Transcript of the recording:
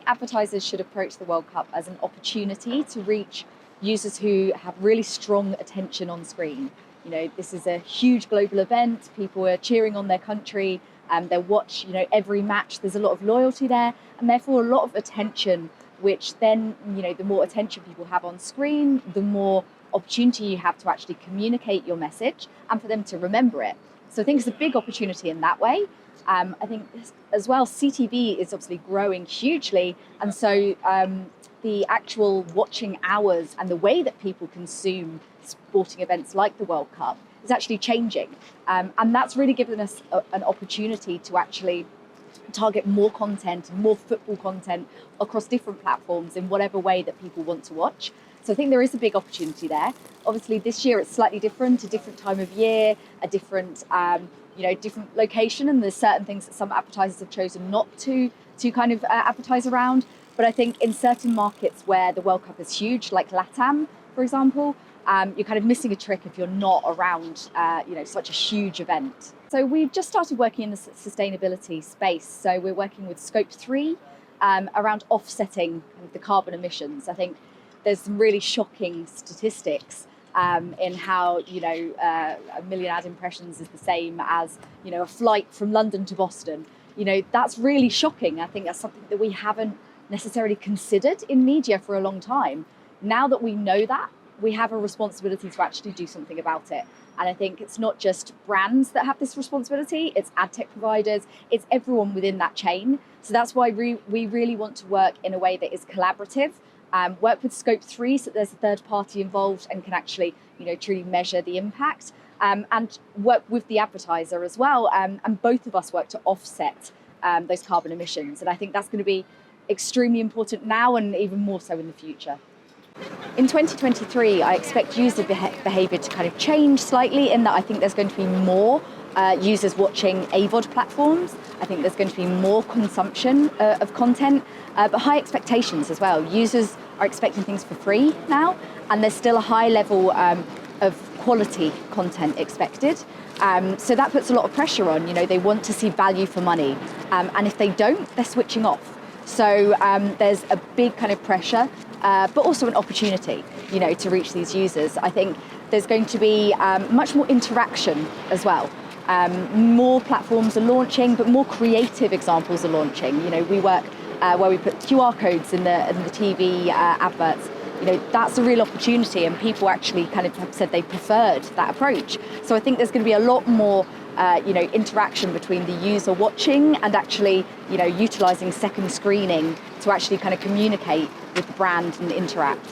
advertisers should approach the World Cup as an opportunity to reach users who have really strong attention on screen. You know, this is a huge global event. People are cheering on their country. They watch, every match. There's a lot of loyalty there, and therefore a lot of attention, which then, the more attention people have on screen, the more opportunity you have to actually communicate your message and for them to remember it. So I think it's a big opportunity in that way. I think as well, CTV is obviously growing hugely, and so the actual watching hours and the way that people consume sporting events like the World Cup is actually changing, and that's really given us an opportunity to actually target more content, more football content across different platforms in whatever way that people want to watch. So I think there is a big opportunity there. Obviously this year it's slightly different, a different time of year, a different different location, and there's certain things that some advertisers have chosen not to kind of advertise around. But I think in certain markets where the World Cup is huge, like LATAM, for example, you're kind of missing a trick if you're not around, such a huge event. So we've just started working in the sustainability space. So we're working with Scope 3 around offsetting kind of the carbon emissions. I think there's some really shocking statistics in how, a million ad impressions is the same as, a flight from London to Boston. That's really shocking. I think that's something that we haven't necessarily considered in media for a long time. Now that we know that, we have a responsibility to actually do something about it. And I think it's not just brands that have this responsibility, it's ad tech providers, it's everyone within that chain. So that's why we really want to work in a way that is collaborative, work with Scope 3 so that there's a third party involved and can actually, truly measure the impact, and work with the advertiser as well. And both of us work to offset those carbon emissions. And I think that's going to be extremely important now and even more so in the future. In 2023, I expect user behaviour to kind of change slightly, in that I think there's going to be more users watching AVOD platforms. I think there's going to be more consumption of content, but high expectations as well. Users are expecting things for free now, and there's still a high level of quality content expected. So that puts a lot of pressure on. They want to see value for money, and if they don't, they're switching off. So there's a big kind of pressure, but also an opportunity, to reach these users. I think there's going to be much more interaction as well. More platforms are launching, but more creative examples are launching. We work where we put QR codes in the TV adverts. That's a real opportunity, and people actually kind of have said they preferred that approach. So I think there's going to be a lot more interaction between the user watching and actually, utilising second screening to actually kind of communicate with the brand and interact.